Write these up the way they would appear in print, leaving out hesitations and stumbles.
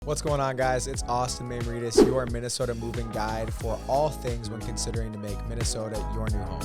What's going on, guys? It's Austin Maymaritas, your Minnesota moving guide for all things when considering to make Minnesota your new home.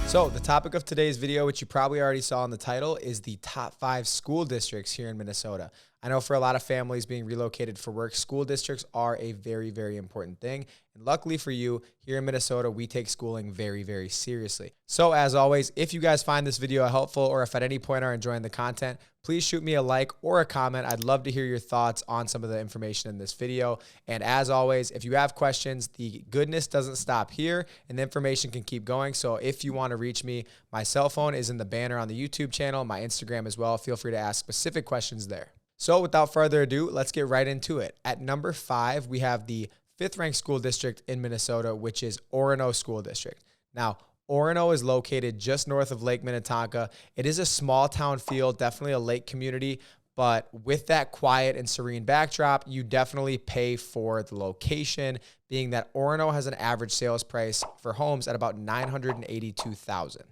So the topic of today's video, which you probably already saw in the title, is the top 5 school districts here in Minnesota. I know for a lot of families being relocated for work, school districts are a very, very important thing. And luckily for you, here in Minnesota, we take schooling very, very seriously. So as always, if you guys find this video helpful or if at any point are enjoying the content, please shoot me a like or a comment. I'd love to hear your thoughts on some of the information in this video. And as always, if you have questions, the goodness doesn't stop here and the information can keep going. So if you want to reach me, my cell phone is in the banner on the YouTube channel, my Instagram as well. Feel free to ask specific questions there. So without further ado, let's get right into it. At number 5, we have the 5th ranked school district in Minnesota, which is ORONO School District. Now, ORONO is located just north of Lake Minnetonka. It is a small town feel, definitely a lake community, but with that quiet and serene backdrop, you definitely pay for the location, being that ORONO has an average sales price for homes at about $982,000.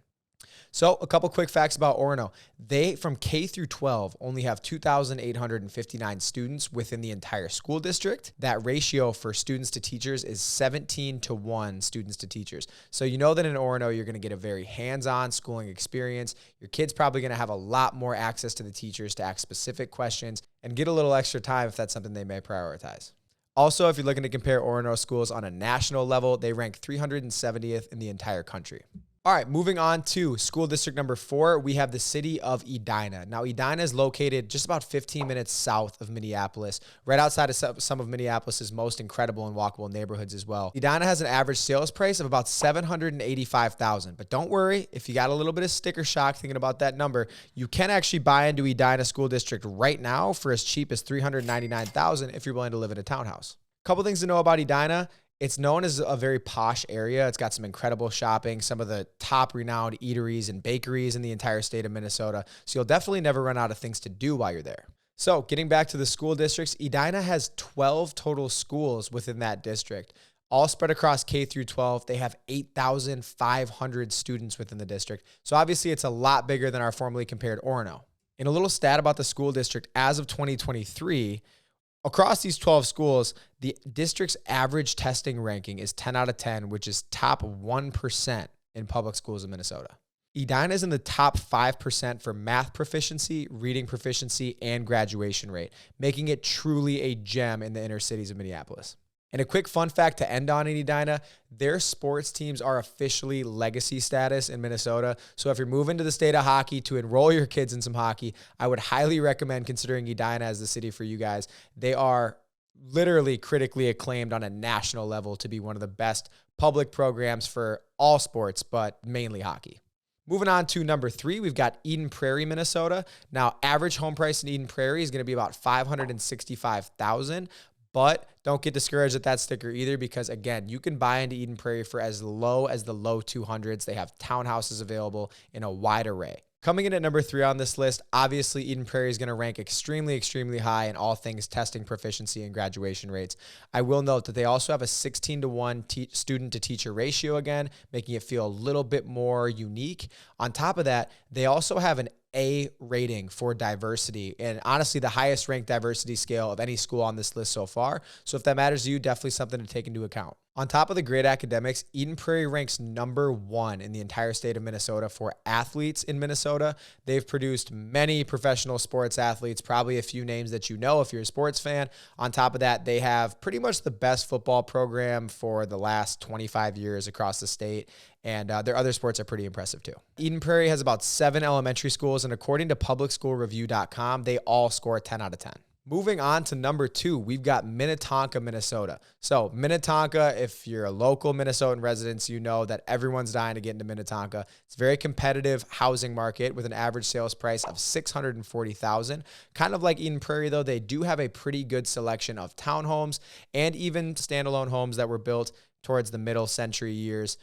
So a couple quick facts about ORONO. They, from K through 12, only have 2,859 students within the entire school district. That ratio for students to teachers is 17-1 students to teachers. So you know that in ORONO, you're going to get a very hands-on schooling experience. Your kid's probably going to have a lot more access to the teachers to ask specific questions and get a little extra time if that's something they may prioritize. Also, if you're looking to compare ORONO schools on a national level, they rank 370th in the entire country. All right, moving on to school district number 4, we have the city of EDINA. Now, EDINA is located just about 15 minutes south of Minneapolis, right outside of some of Minneapolis's most incredible and walkable neighborhoods as well. EDINA has an average sales price of about $785,000. But don't worry, if you got a little bit of sticker shock thinking about that number, you can actually buy into EDINA School District right now for as cheap as $399,000 if you're willing to live in a townhouse. Couple things to know about EDINA. It's known as a very posh area. It's got some incredible shopping, some of the top renowned eateries and bakeries in the entire state of Minnesota. So you'll definitely never run out of things to do while you're there. So getting back to the school districts, EDINA has 12 total schools within that district, all spread across K through 12. They have 8,500 students within the district. So obviously it's a lot bigger than our formerly compared ORONO. And a little stat about the school district as of 2023, across these 12 schools, the district's average testing ranking is 10 out of 10, which is top 1% in public schools in Minnesota. EDINA is in the top 5% for math proficiency, reading proficiency, and graduation rate, making it truly a gem in the inner cities of Minneapolis. And a quick fun fact to end on in EDINA, their sports teams are officially legacy status in Minnesota. So if you're moving to the state of hockey to enroll your kids in some hockey, I would highly recommend considering EDINA as the city for you guys. They are literally critically acclaimed on a national level to be one of the best public programs for all sports, but mainly hockey. Moving on to number 3, we've got Eden Prairie, Minnesota. Now, average home price in Eden Prairie is going to be about $565,000. But don't get discouraged at that sticker either because, again, you can buy into Eden Prairie for as low as the low 200s. They have townhouses available in a wide array. Coming in at number 3 on this list, obviously Eden Prairie is going to rank extremely, extremely high in all things testing proficiency and graduation rates. I will note that they also have a 16-1 student-to-teacher ratio again, making it feel a little bit more unique. On top of that, they also have an A rating for diversity, and honestly the highest ranked diversity scale of any school on this list so far. So if that matters to you, definitely something to take into account. On top of the great academics, Eden Prairie ranks number 1 in the entire state of Minnesota for athletes in Minnesota. They've produced many professional sports athletes, probably a few names that you know if you're a sports fan. On top of that, they have pretty much the best football program for the last 25 years across the state. And their other sports are pretty impressive too. Eden Prairie has about 7 elementary schools, and according to publicschoolreview.com, they all score 10 out of 10. Moving on to number 2, we've got Minnetonka, Minnesota. So Minnetonka, if you're a local Minnesotan resident, you know that everyone's dying to get into Minnetonka. It's a very competitive housing market with an average sales price of $640,000. Kind of like Eden Prairie, though, they do have a pretty good selection of townhomes and even standalone homes that were built towards the middle century years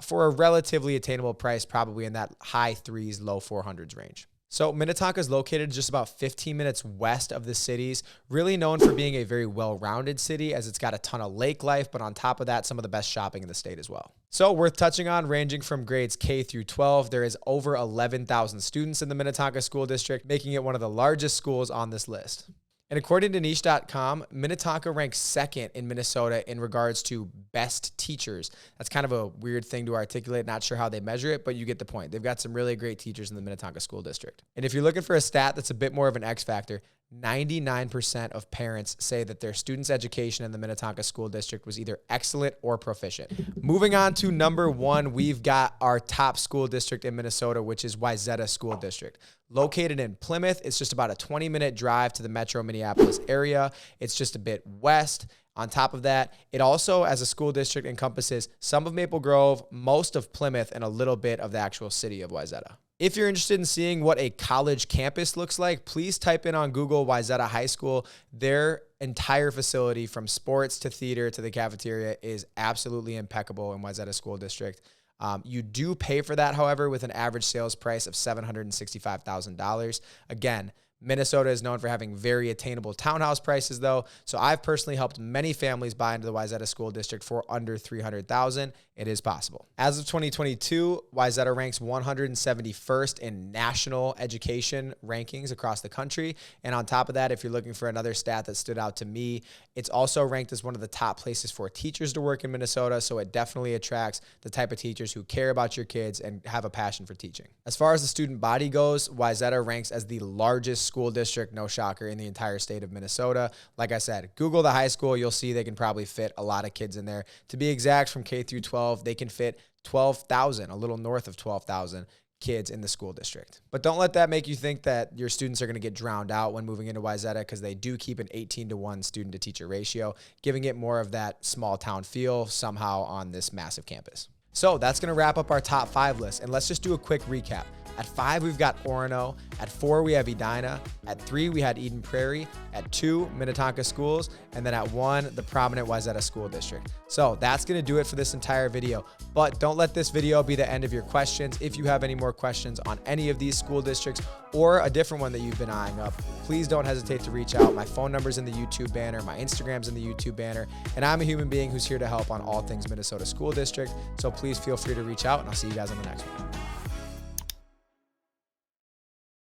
for a relatively attainable price, probably in that high 3s, low 400s range. So Minnetonka is located just about 15 minutes west of the cities, really known for being a very well-rounded city as it's got a ton of lake life, but on top of that, some of the best shopping in the state as well. So worth touching on, ranging from grades K through 12, there is over 11,000 students in the Minnetonka School District, making it one of the largest schools on this list. And according to niche.com, Minnetonka ranks second in Minnesota in regards to best teachers. That's kind of a weird thing to articulate. Not sure how they measure it, but you get the point. They've got some really great teachers in the Minnetonka School District. And if you're looking for a stat that's a bit more of an X factor, 99% of parents say that their students' education in the Minnetonka School District was either excellent or proficient. Moving on to number one, we've got our top school district in Minnesota, which is Wayzata School District. Located in Plymouth, it's just about a 20-minute drive to the metro Minneapolis area. It's just a bit west. On top of that, it also, as a school district, encompasses some of Maple Grove, most of Plymouth, and a little bit of the actual city of Wayzata. If you're interested in seeing what a college campus looks like, please type in on Google Wayzata High School. Their entire facility, from sports to theater to the cafeteria, is absolutely impeccable in Wayzata School District. You do pay for that, however, with an average sales price of $765,000. Again, Minnesota is known for having very attainable townhouse prices, though. So I've personally helped many families buy into the Wayzata School District for under $300,000. It is possible. As of 2022, Wayzata ranks 171st in national education rankings across the country. And on top of that, if you're looking for another stat that stood out to me, it's also ranked as one of the top places for teachers to work in Minnesota. So it definitely attracts the type of teachers who care about your kids and have a passion for teaching. As far as the student body goes, Wayzata ranks as the largest school district, no shocker, in the entire state of Minnesota. Like I said, Google the high school, you'll see they can probably fit a lot of kids in there. To be exact, from K through 12, they can fit 12,000, a little north of 12,000 kids in the school district. But don't let that make you think that your students are going to get drowned out when moving into Wayzata, because they do keep an 18-to-1 student to teacher ratio, giving it more of that small town feel somehow on this massive campus. So that's going to wrap up our top 5 list. And let's just do a quick recap. At 5, we've got ORONO. At 4, we have EDINA. At 3, we had Eden Prairie. At 2, Minnetonka Schools. And then at 1, the prominent Wayzata School District. So that's going to do it for this entire video. But don't let this video be the end of your questions. If you have any more questions on any of these school districts or a different one that you've been eyeing up, please don't hesitate to reach out. My phone number's in the YouTube banner. My Instagram's in the YouTube banner. And I'm a human being who's here to help on all things Minnesota School District. So please feel free to reach out, and I'll see you guys on the next one.